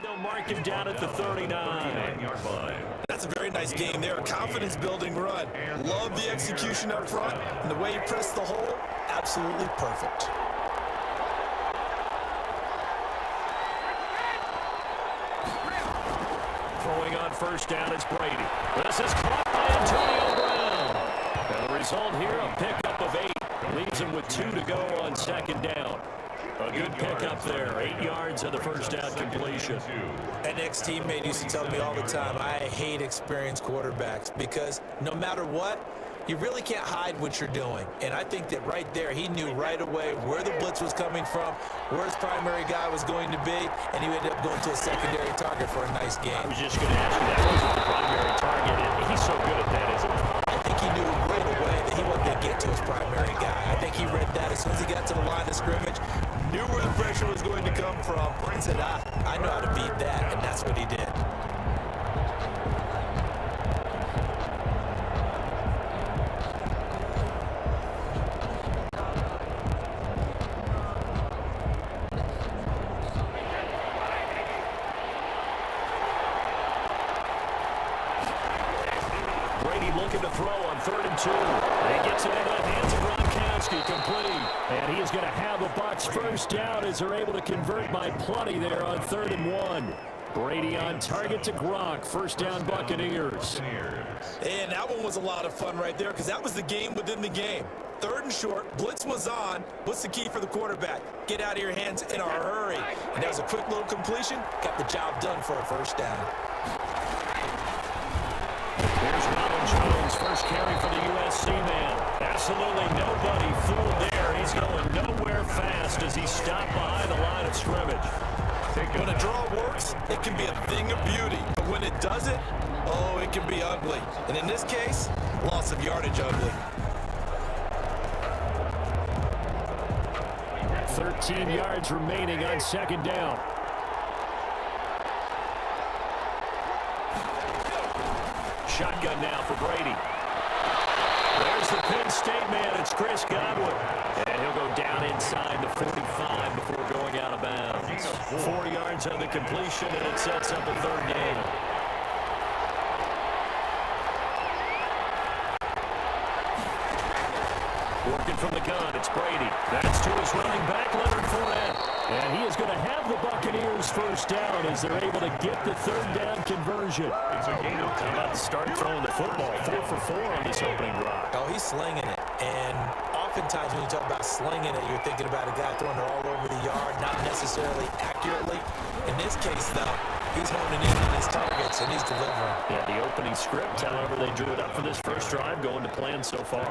They'll mark him down at the 39-yard line. That's a very nice game there. A confidence-building run. Love the execution up front, and the way he pressed the hole, absolutely perfect. Throwing on first down, it's Brady. This is caught by Antonio Brown. And the result here, a pickup of 8. Leaves him with 2 to go on second down. A good pickup there. 8 yards of the first down completion. An ex-teammate used to tell me all the time, I hate experienced quarterbacks because no matter what, you really can't hide what you're doing. And I think that right there, he knew right away where the blitz was coming from, where his primary guy was going to be, and he ended up going to a secondary target for a nice game. I was just going to ask you, that wasn't the primary target. And he's so good at that, isn't he? I think he knew right away that he wasn't going to get to his primary guy. I think he read that as soon as he got to the line of scrimmage, knew where the pressure was going to come from, and said, I know how to beat that, and that's what he did. Looking to throw on 3rd and 2. He gets it into the hands of Gronkowski, complete. And he is going to have a Bucs first down as they're able to convert by plenty there on 3rd and 1. Brady on target to Gronk. First down, Buccaneers. And that one was a lot of fun right there because that was the game within the game. 3rd and short, blitz was on. What's the key for the quarterback? Get out of your hands in a hurry. And that was a quick little completion. Got the job done for a first down. Here's Ronald Jones, first carry for the USC man. Absolutely nobody fooled there. He's going nowhere fast as he stopped behind the line of scrimmage. When a draw works, it can be a thing of beauty. But when it doesn't, oh, it can be ugly. And in this case, loss of yardage ugly. 13 yards remaining on second down. Shotgun now for Brady. There's the Penn State man. It's Chris Godwin. And he'll go down inside the 45 before going out of bounds. 4 yards on the completion, and it sets up a 3rd down. Working from the gun, it's Brady. That's to his running back, Leonard Fournette. And he is going to have the Buccaneers first down as they're able to get the 3rd down conversion. How about to start throwing the football? 4 for 4 on this opening drive. Oh, he's slinging it. And oftentimes when you talk about slinging it, you're thinking about a guy throwing it all over the yard, not necessarily accurately. In this case, though, he's honing in on his targets, and he's delivering. Yeah, the opening script, however, they drew it up for this first drive, going to plan so far.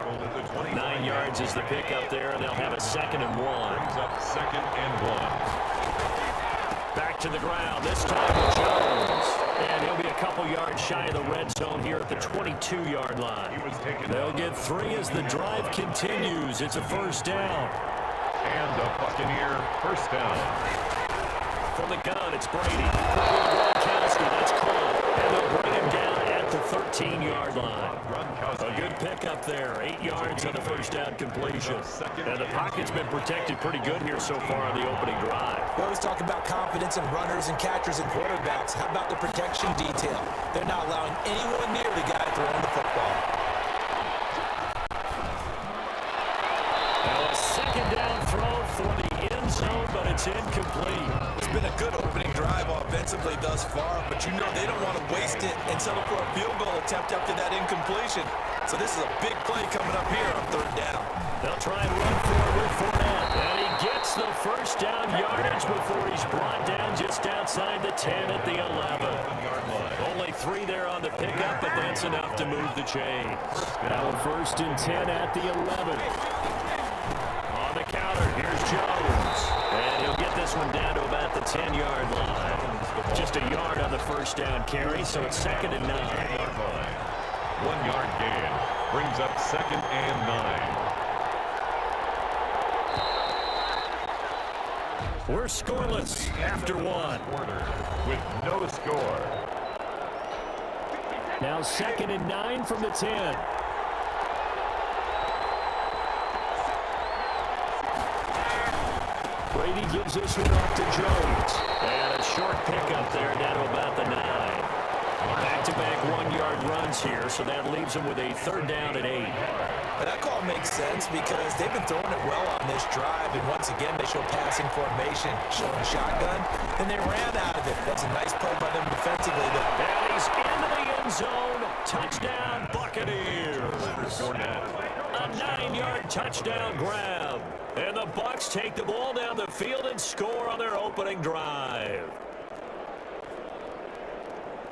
9 yards is the pickup there, and they'll have a 2nd and 1. Brings up 2nd and 1. Back to the ground, this time with Jones. And he'll be a couple yards shy of the red zone here at the 22-yard line. They'll get 3 as the drive continues. It's a first down. And a Buccaneer first down. From the gun, it's Brady. Gronkowski, that's Cole. And they'll bring him down at the 13-yard line. A good pickup there. 8 yards on the first down completion. And the pocket's been protected pretty good here so far on the opening drive. We always talk about confidence in runners and catchers and quarterbacks. How about the protection detail? They're not allowing anyone near the guy throwing the football. Now a 2nd down throw for the end zone, but it's incomplete. It's been a good opening drive offensively thus far, but you know they don't want to waste it and settle for a field goal attempt after that incompletion. So this is a big play coming up here on 3rd down. They'll try and run for it with Fournette. And he gets the first down yardage before he's brought down just outside the 10 at the 11. Only 3 there on the pickup, but that's enough to move the chains. Now a 1st and 10 at the 11. On the counter, here's Jones. And he'll get this one down to about the 10-yard line. Just a yard on the first down carry, so it's 2nd and 9. 1 yard gain. Brings up 2nd and 9. We're scoreless after 1. With no score. Now 2nd and 9 from the 10. Brady gives this one off to Jones. And a short pickup there down to about the 9. Back-to-back 1-yard runs here, so that leaves them with a 3rd down and 8. But that call makes sense because they've been throwing it well on this drive, and once again they show passing formation, showing shotgun, and they ran out of it. That's a nice play by them defensively. And he's into the end zone. Touchdown, Buccaneers. A 9-yard touchdown grab. And the Bucs take the ball down the field and score on their opening drive.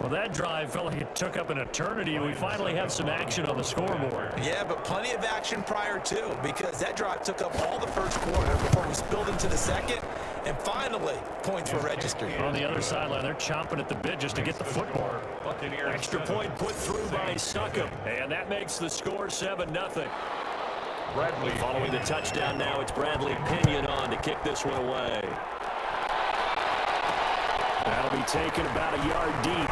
Well, that drive felt like it took up an eternity, and we finally have some action on the scoreboard. Yeah, but plenty of action prior to, because that drive took up all the first quarter before we spilled into the second, and finally, points were registered. On the other sideline, they're chomping at the bit just to get the football. Extra point put through by Succop, and that makes the score 7-0. Bradley. Following the touchdown now, it's Bradley Pinion on to kick this one away. That'll be taken about a yard deep.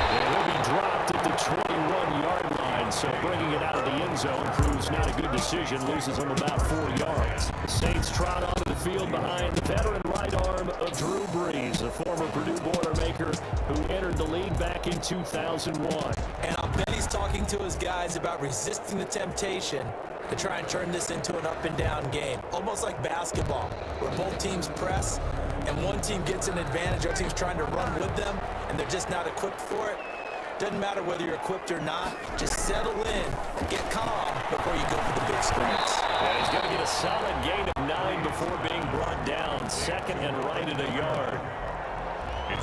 And he'll be dropped at the 21-yard line, so bringing it out of the end zone proves not a good decision, loses him about 4 yards. The Saints trot onto the field behind the veteran right arm of Drew Brees, the former Purdue Boilermaker who entered the league back in 2001. And I'll bet he's talking to his guys about resisting the temptation to try and turn this into an up-and-down game, almost like basketball, where both teams press, and one team gets an advantage, other team's trying to run with them, and they're just not equipped for it. Doesn't matter whether you're equipped or not. Just settle in, get calm before you go for the big screens. And he's going to get a solid gain of 9 before being brought down, 2nd and right at a yard.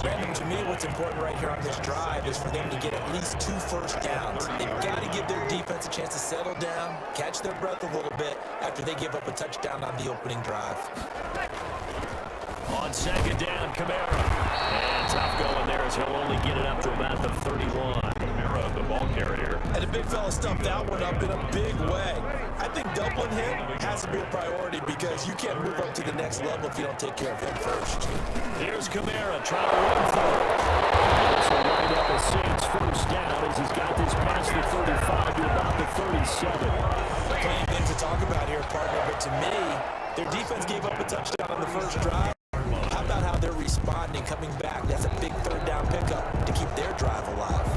Brandon, to me, what's important right here on this drive is for them to get at least 2 first downs. They've got to give their defense a chance to settle down, catch their breath a little bit after they give up a touchdown on the opening drive. On 2nd down, Kamara. And tough going there as he'll only get it up to about the 31. Kamara, the ball carrier. And the big fella stumped that one up in a big way. I think doubling him has to be a priority because you can't move up to the next level if you don't take care of him first. Here's Kamara trying to run for it. This will wind up a Saints first down as he's got this past the 35 to about the 37. Plenty of things to talk about here, partner, but to me, their defense gave up a touchdown on the first drive. How about how they're responding, coming back? That's a big 3rd down pickup to keep their drive alive.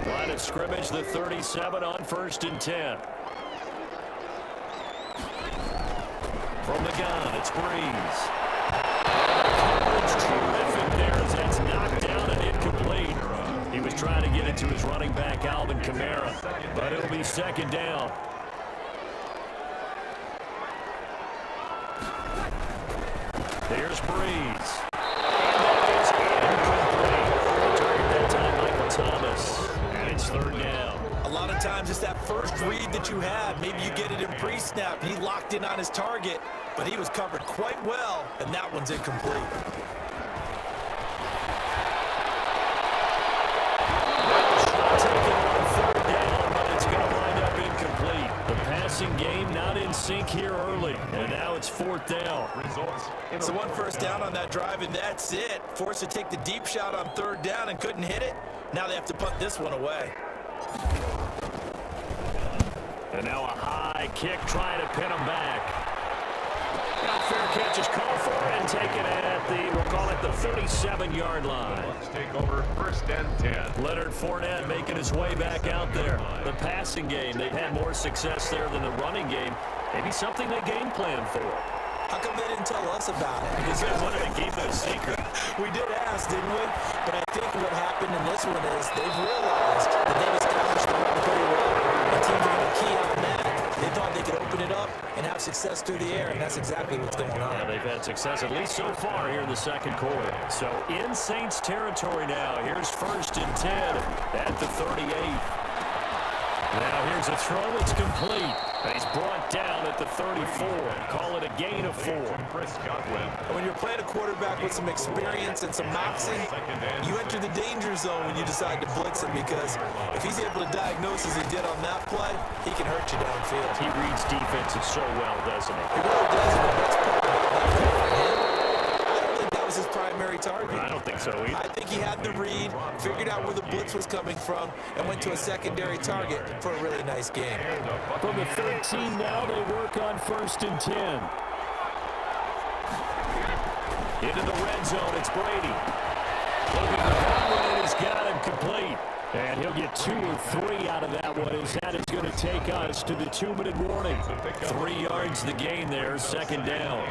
Line of scrimmage, the 37 on 1st and 10. From the gun, it's Brees. It's terrific there as that's knocked down and incomplete. He was trying to get it to his running back, Alvin Kamara, but it'll be 2nd down. Here's Brees. And that is incomplete. The target that time, Michael Thomas. And it's 3rd down. A lot of times it's that first read that you have. Maybe you get it in pre-snap. He locked in on his target, but he was covered quite well, and that one's incomplete. Taken on 3rd down, but it's going to wind up incomplete. The passing game not in sync here early, and now it's 4th down. Results. So 1 first down on that drive, and that's it. Forced to take the deep shot on 3rd down and couldn't hit it. Now they have to punt this one away. And now a high kick trying to pin him back. Now fair catch is called for and taken at the, we'll call it the 37-yard line. Let's take over 1st and 10. Leonard Fournette making his way back out there. The passing game, they've had more success there than the running game. Maybe something they game plan for. How come they didn't tell us about it? Because they wanted to keep it a secret. We did ask, didn't we? But I think what happened in this one is they've realized that they've established the run pretty well. And teams are going to key on that. They thought they could open it up and have success through the air, and that's exactly what's going on. Yeah, they've had success, at least so far, here in the 2nd quarter. So in Saints territory now. Here's 1st and 10 at the 38. Now here's a throw. It's complete. He's brought down at the 34. Call it a gain of 4. And when you're playing a quarterback with some experience and some moxie, you enter the danger zone when you decide to blitz him, because if he's able to diagnose as he did on that play, he can hurt you downfield. He reads defenses so well, doesn't he? He really does, and the best part about that for him, I don't think that was his primary target. I don't think so either. I think he had the read, figured out where the blitz was coming from, and went to a secondary target for a really nice game. From the 13 now, they work on 1st and 10. Into the red zone, it's Brady. Looking for that one, and he's got him complete. And he'll get 2 or 3 out of that one, as that is going to take us to the 2-minute warning. 3 yards the gain there, 2nd down.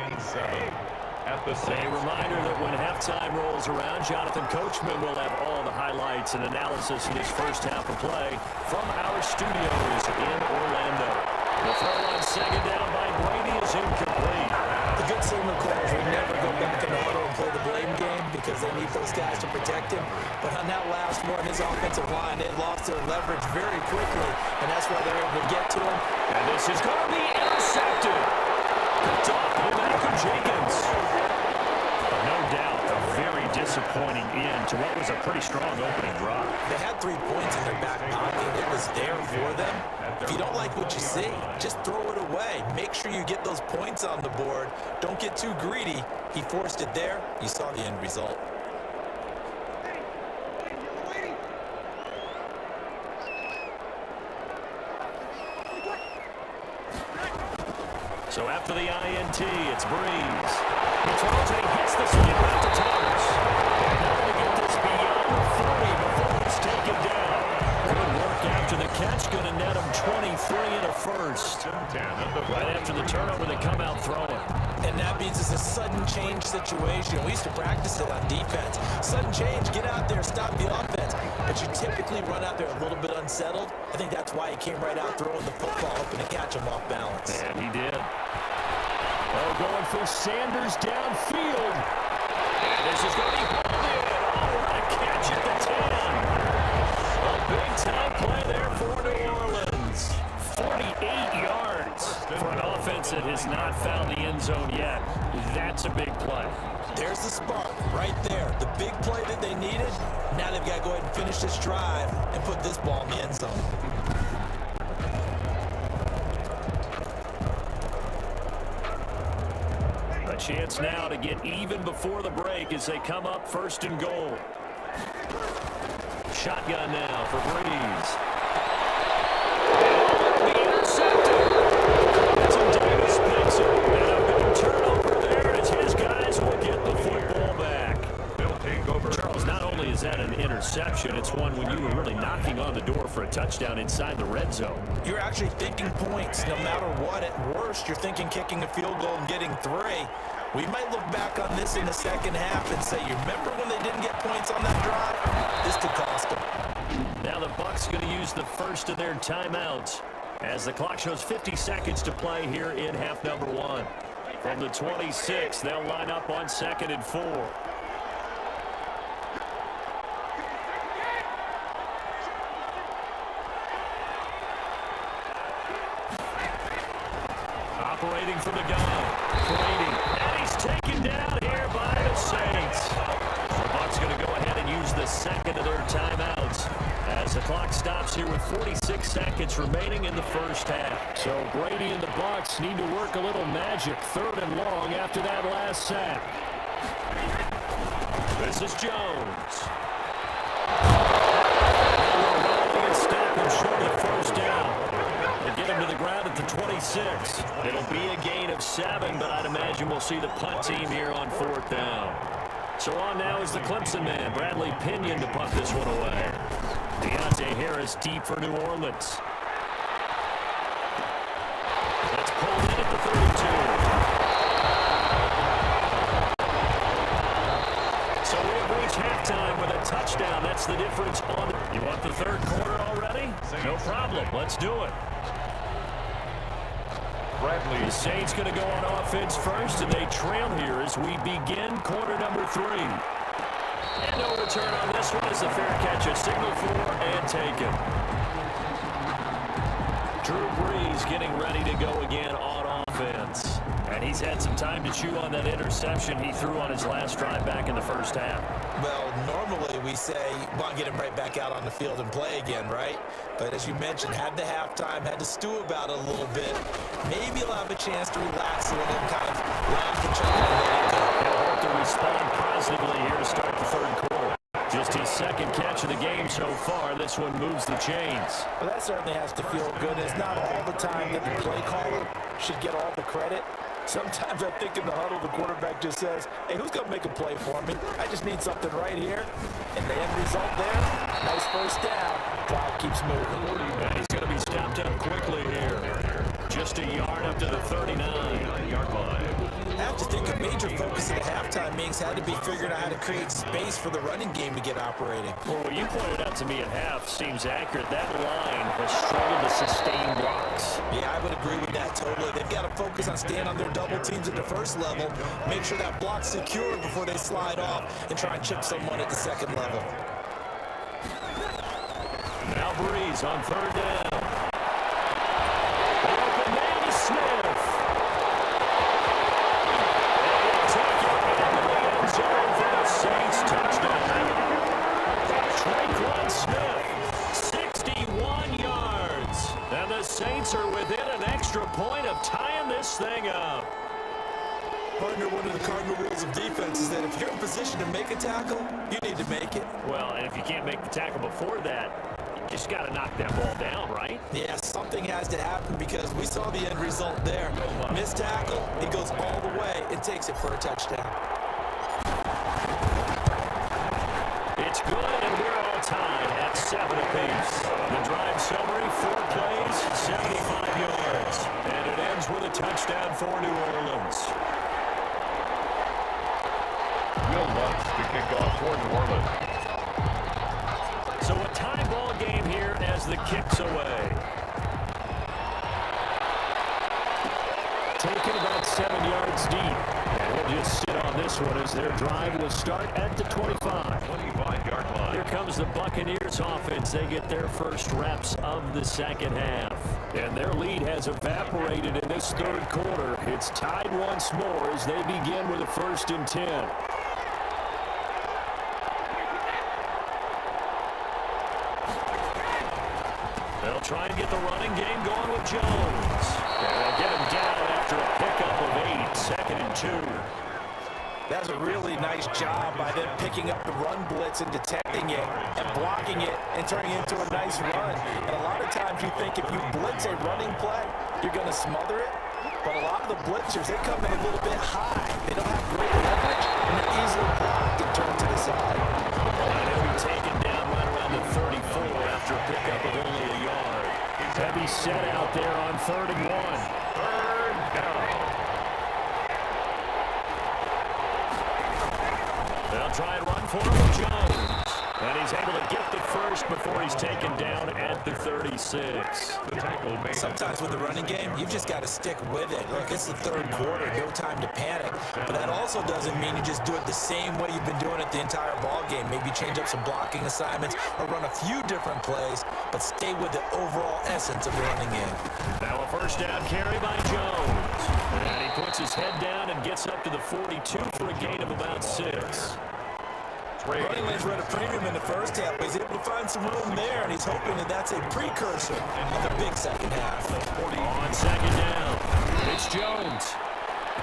A reminder that when halftime rolls around, Jonathan Coachman will have all the highlights and analysis in his first half of play from our studios in Orlando. The throw on 2nd down by Brady is incomplete. The good signal callers will never go back in the huddle and play the blame game because they need those guys to protect him. But on that last one, his offensive line, they lost their leverage very quickly, and that's why they're able to get to him. And this is going to be intercepted. Picked off by Malcolm Jenkins. No doubt, a very disappointing end to what was a pretty strong opening drive. They had 3 points in their back pocket. It was there for them. If you don't like what you see, just throw it away. Make sure you get those points on the board. Don't get too greedy. He forced it there. You saw the end result. So after the INT, it's Breeze. He throws and he hits the sweep out to Thomas. And they're going to get this beyond the 40 before it's taken down. Good work after the catch. Going to net him 23 and a first. Right after the turnover, they come out throwing. And that means it's a sudden change situation. We used to practice it on defense. Sudden change, get out there, stop the offense. But you typically run out there a little bit unsettled. I think that's why he came right out throwing the football, hoping to catch him off balance. And he did. Oh, going for Sanders downfield. And this is going to be pulled in. Oh, what a catch at the 10. A big-time play there for New Orleans. 48 yards for an offense that has not found the end zone yet. That's a big play. There's the spark right there. The big play that they needed. Now they've got to go ahead and finish this drive and put this ball in the end zone. A chance now to get even before the break as they come up 1st and goal. Shotgun now for Breeze. And the intercepted. Clinton Davis picks it. And a big turnover there as his guys will get the football back. Charles, not only is that an interception, it's one when you were really knocking on the door for a touchdown inside the red zone. You're actually thinking points no matter what. At worst, you're thinking kicking a field goal and getting 3. We might look back on this in the second half and say, you remember when they didn't get points on that drive? This could cost them. Now the Bucs going to use the first of their timeouts as the clock shows 50 seconds to play here in half number 1. From the 26, they'll line up on 2nd and 4. Operating from the gun, Brady, and he's taken down here by the Saints. The Bucs going to go ahead and use the second of their timeouts as the clock stops here with 46 seconds remaining in the first half. So Brady and the Bucs need to work a little magic, 3rd and long after that last sack. This is Jones. And stop him short of 1st down. Get him to the ground at the 26. It'll be a gain of 7, but I'd imagine we'll see the punt team here on 4th down. So on now is the Clemson man, Bradley Pinion, to punt this one away. Deontay Harris deep for New Orleans. That's pulled in at the 32. So we have reached halftime with a touchdown. That's the difference on it. You want the 3rd quarter already? No problem. Let's do it. The Saints going to go on offense first, and they trail here as we begin quarter number 3. And no return on this one as a fair catch, a signal for and taken. Drew Brees getting ready to go again on offense. And he's had some time to chew on that interception he threw on his last drive back in the first half. Well, normally we say, well, get him right back out on the field and play again, right? But as you mentioned, had the halftime, had to stew about it a little bit. Maybe he'll have a chance to relax a little and kind of laugh and chuckle and let it go. He'll have to respond positively positively here to start the third quarter. Just his second catch of the game so far. This one moves the chains. Well, that certainly has to feel good. It's not all the time that the play caller should get all the credit. Sometimes I think in the huddle, the quarterback just says, hey, who's going to make a play for me? I just need something right here. And the end result there, nice first down. Clock keeps moving. And he's going to be stopped up quickly here. Just a yard up to the 39-yard line. I have to think a major focus at the halftime means had to be figuring out how to create space for the running game to get operating. Well, what you pointed out to me at half seems accurate. That line has struggled to sustain blocks. Yeah, I would agree with that totally. They've got to focus on staying on their double teams at the first level, make sure that block's secure before they slide off and try and chip someone at the second level. Now Breeze on third down. Open man to Smith. Saints touchdown. Traquan Smith, 61 yards. And the Saints are within an extra point of tying this thing up. Partner, one of the cardinal rules of defense is that if you're in position to make a tackle, you need to make it. Well, and if you can't make the tackle before that, you just got to knock that ball down, right? Yeah, something has to happen because we saw the end result there. Missed tackle, he goes all the way and takes it for a touchdown. It's good, and we're all tied at 7 apiece. The drive summary, 4 plays, 75 yards. And it ends with a touchdown for New Orleans. Will Lutz to kick off for New Orleans. So a tie ball game here as the kick's away. Taken about 7 yards deep. And we'll just sit on this one as their drive will start at the 25. 25-yard line. Here comes the Buccaneers offense. They get their first reps of the second half. And their lead has evaporated in this third quarter. It's tied once more as they begin with a 1st and 10. They'll try and get the running game going with Jones. And they'll get him down after a pickup of 8, 2nd and 2. That's a really nice job by them picking up the run blitz and detecting it and blocking it and turning it into a nice run. And a lot of times you think if you blitz a running play, you're going to smother it. But a lot of the blitzers, they come in a little bit high. They don't have great leverage, and they're easily blocked and turned to the side. And he'll be taken down right around the 34 after a pickup of only a yard. Heavy set out there on 3rd and 1. Third down. They'll try and run for him with Jones. And he's able to get the first before he's taken down at the 36. The tackle made. Sometimes with the running game, you've just got to stick with it. Look, it's the third quarter, no time to panic. But that also doesn't mean you just do it the same way you've been doing it the entire ball game. Maybe change up some blocking assignments or run a few different plays, but stay with the overall essence of the running game. Now a 1st down carry by Jones. And he puts his head down and gets up to the 42 for a gain of about 6. Running lanes were at a premium in the first half, but he's able to find some room there, and he's hoping that that's a precursor of the big second half. On 2nd down, it's Jones.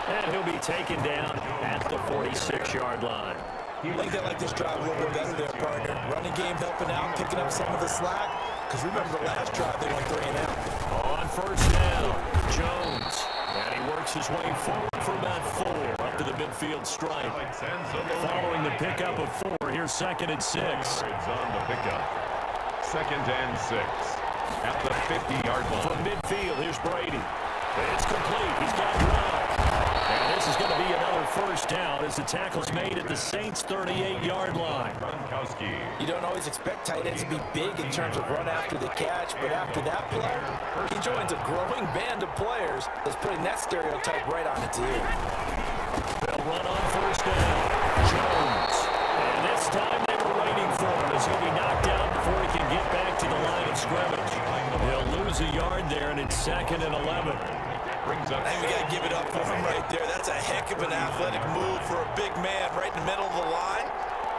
And he'll be taken down at the 46-yard line. I think they like this drive a little bit better there, partner. Running game helping out, picking up some of the slack, because remember the last drive they went 3 and out. On 1st down, Jones. And he works his way forward for about 4 up to the midfield stripe. Following the pickup of 4, here's 2nd and 6. It's on the pickup. 2nd and 6 at the 50-yard line. From midfield, here's Brady. It's complete. He's got room. And this is going to be another 1st down as the tackle's made at the Saints' 38-yard line. Gronkowski. You don't always expect tight ends to be big in terms of run after the catch, but after that play, he joins a growing band of players that's putting that stereotype right on its ear. They'll run on 1st down. Jones. And this time they were waiting for him as he'll be knocked out before he can get back to the line of scrimmage. He'll lose a yard there, and it's 2nd and 11. Brings up. Hey, we got to give it up for him right there. That's a heck of an athletic move for a big man right in the middle of the line.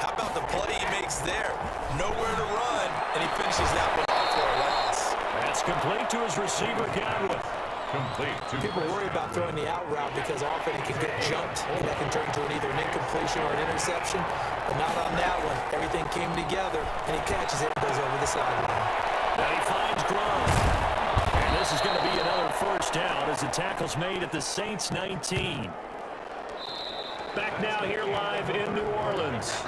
How about the play he makes there? Nowhere to run, and he finishes that one off for a loss. That's complete to his receiver, Godwin. Complete. People worry about throwing the out route because often it can get jumped, and that can turn into either an incompletion or an interception. But not on that one. Everything came together, and he catches it and goes over the sideline. Now he finds Grove. And this is going to be another first down as the tackle's made at the Saints 19. Back now here live in New Orleans.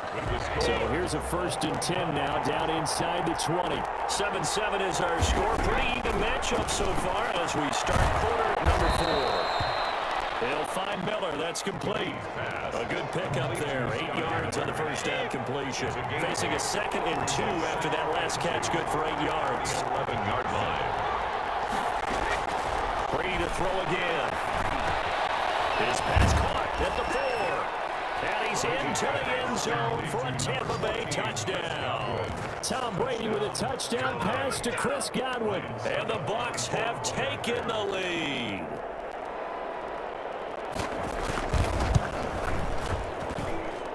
So here's a 1st and 10 now, down inside the 20. 7-7 is our score. Pretty even matchup so far as we start quarter number 4. They'll find Miller. That's complete. A good pickup there. 8 yards on the first down completion. Facing a 2nd and 2 after that last catch. Good for 8 yards. 11-yard line. Ready to throw again. His pass caught at the 4. And he's into the end zone for a Tampa Bay touchdown. Tom Brady with a touchdown pass to Chris Godwin. And the Bucs have taken the lead.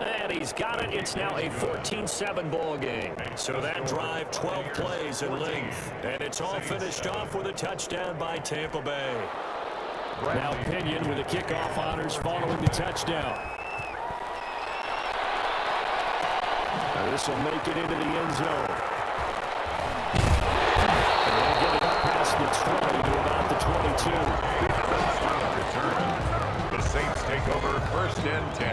And he's got it. It's now a 14-7 ball game. So that drive, 12 plays in length. And it's all finished off with a touchdown by Tampa Bay. Now Pinion with the kickoff honors following the touchdown. Now this will make it into the end zone. And they'll get it up past the 20 to about the 22. Return. The Saints take over 1st and 10.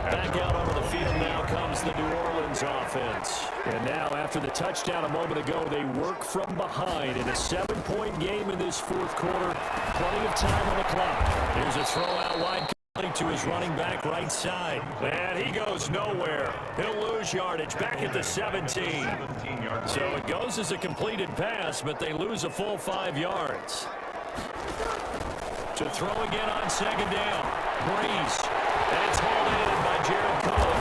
Back out onto the field now comes the New Orleans offense. And now after the touchdown a moment ago, they work from behind in a 7-point game in this 4th quarter. Plenty of time on the clock. Here's a throw out wide to his running back right side. And he goes nowhere. He'll lose yardage back at the 17. So it goes as a completed pass, but they lose a full 5 yards. To throw again on 2nd down. Breeze. And it's hauled in by Jared Cohen.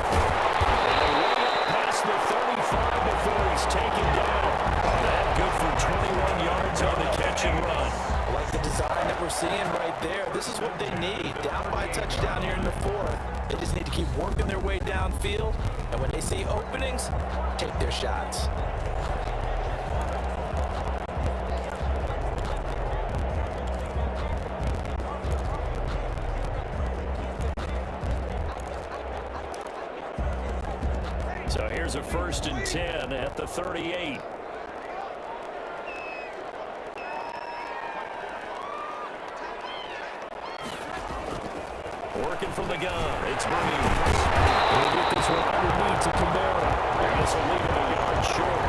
And way up past the 35 before he's taken down. That good for 21 yards on the catch and run. I like the design that we're seeing right there. This is what they need. Down by a touchdown here in the 4th. They just need to keep working their way downfield. And when they see openings, take their shots. So here's a 1st and 10 at the 38. Working from the gun, it's Breeze. He'll get this one underneath to Camara. And this will leave him a yard short.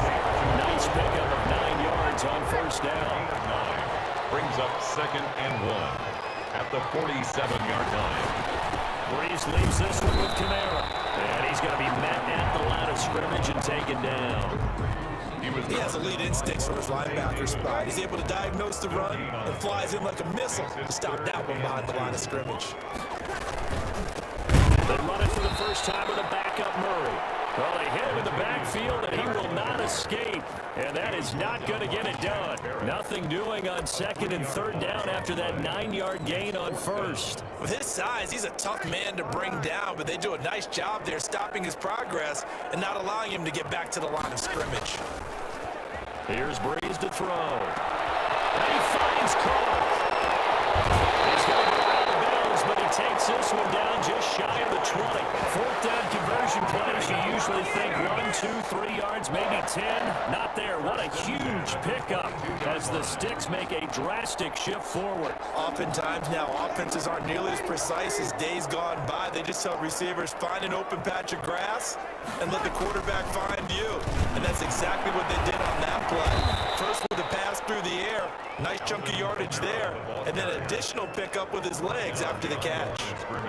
Nice pickup of 9 yards on 1st down. Brings up 2nd and 1 at the 47-yard line. Breeze leaves this one with Camara. And he's going to be met at the line of scrimmage and taken down. He has elite instincts for his linebacker spot. He's able to diagnose the run and flies in like a missile to stop that one behind the line of scrimmage. They run it for the first time with a backup Murray. Well, they hit him in the backfield, and he will not escape. And that is not going to get it done. Nothing doing on 2nd and 3rd down after that 9-yard gain on 1st. With his size, he's a tough man to bring down, but they do a nice job there stopping his progress and not allowing him to get back to the line of scrimmage. Here's Breeze to throw. And he finds Cole. He's going to go out of bounds, but he takes this one down just shy of the 20. 4th down conversion plays, you usually think 1, 2, 3 yards, maybe 10. Not there. What a huge pickup as the Sticks make a drastic shift forward. Oftentimes now, offenses aren't nearly as precise as days gone by. They just tell receivers, find an open patch of grass and let the quarterback find you. And that's exactly what they did on that play. First with a pass through the air, nice chunk of yardage there, and then additional pickup with his legs after the catch.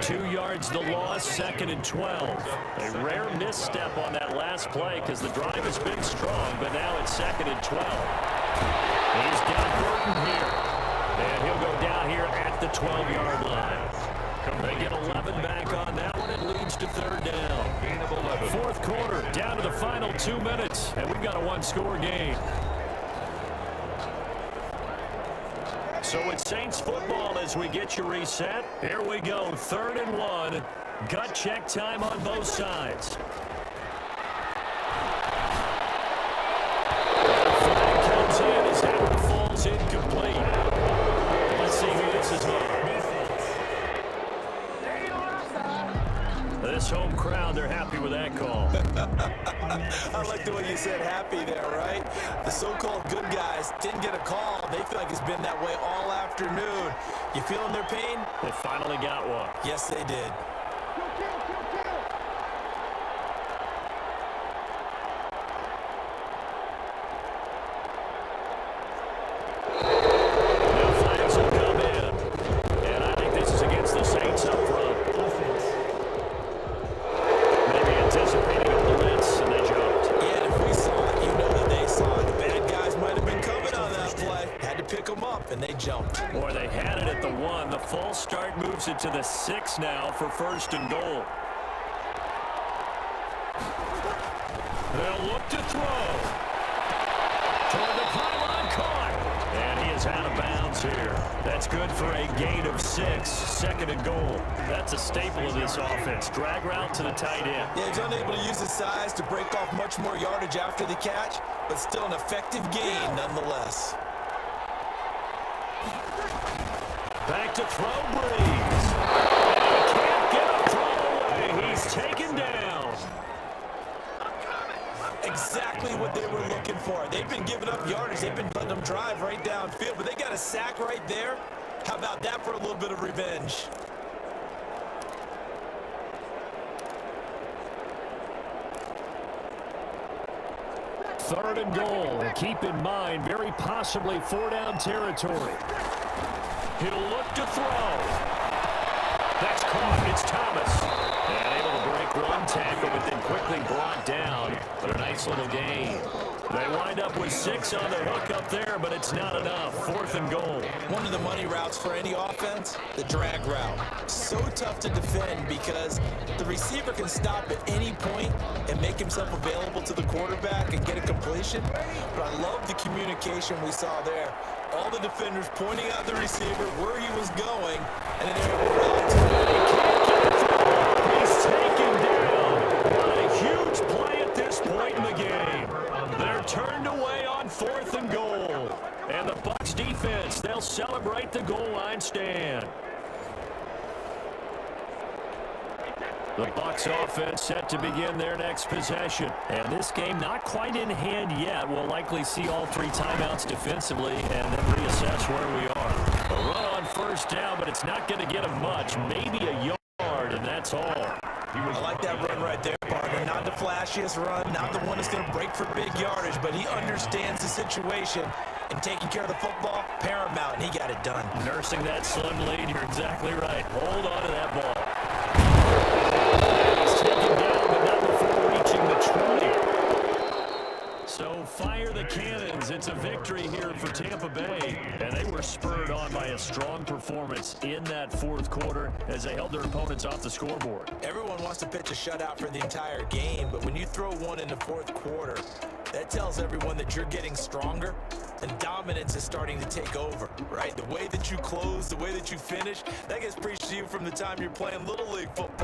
2 yards the loss, 2nd and 12. A rare misstep on that last play because the drive has been strong, but now it's 2nd and 12. He's got Burton here, and he'll go down here at the 12-yard line. They get 11 back on that one. It leads to 3rd down. Gain of 11. 4th quarter, down to the final 2 minutes, and we've got a 1-score game. So it's Saints football as we get you reset. Here we go, 3rd and 1. Gut check time on both sides. Flag comes in as that one falls incomplete. Let's this home crowd, they're happy with that call. I like the way you said happy there, right? The so-called good guys didn't get a call. They feel like it's been that way all afternoon. You feeling their pain? They finally got one. Yes, they did. Now flags will come in. And I think this is against the Saints up front. Maybe anticipating a blitz, and they jumped. Yeah, and if we saw it, you know that they saw it. The bad guys might have been coming on that play. Had to pick them up, and they jumped. Boy, they had it at the 1. The false start moves it to the 6 now for 1st and goal. They'll look to throw. Toward the pylon, caught. And he is out of bounds here. That's good for a gain of 6. 2nd and goal. That's a staple of this offense. Drag route to the tight end. Yeah, he's unable to use his size to break off much more yardage after the catch, but still an effective gain nonetheless. Back to throw, Breeze. And he can't get a throw away. He's taken down. Exactly what they were looking for. They've been giving up yardage. They've been letting them drive right downfield, but they got a sack right there. How about that for a little bit of revenge? Third and goal. And keep in mind, very possibly 4-down territory. He'll look to throw. That's caught. It's Thomas. And able to break one tackle, but then quickly brought down. But a nice little gain. They wind up with 6 on the hook up there, but it's not enough. 4th and goal. One of the money routes for any offense, the drag route. So tough to defend because the receiver can stop at any point and make himself available to the quarterback and get a completion. But I love the communication we saw there. All the defenders pointing out the receiver where he was going, and then they were able to He's taken down. What a huge play at this point in the game. They're turned away on 4th and goal. And the Bucs defense, they'll celebrate the goal line stand. The Bucs offense set to begin their next possession. And this game not quite in hand yet. We'll likely see all 3 timeouts defensively and then reassess where we are. A run on 1st down, but it's not going to get him much. Maybe a yard, and that's all. I like that run right there, partner. Not the flashiest run, not the one that's going to break for big yardage, but he understands the situation, and taking care of the football, paramount, and he got it done. Nursing that slim lead, you're exactly right. Hold on to that ball. He's taken down, but not before reaching the 20. So fire the cannons. It's a victory here for Tampa Bay. And they were spurred on by a strong performance in that 4th quarter as they held their opponents off the scoreboard. Everyone wants to pitch a shutout for the entire game, but when you throw one in the 4th quarter, that tells everyone that you're getting stronger and dominance is starting to take over, right? The way that you close, the way that you finish, that gets preached to you from the time you're playing Little League football.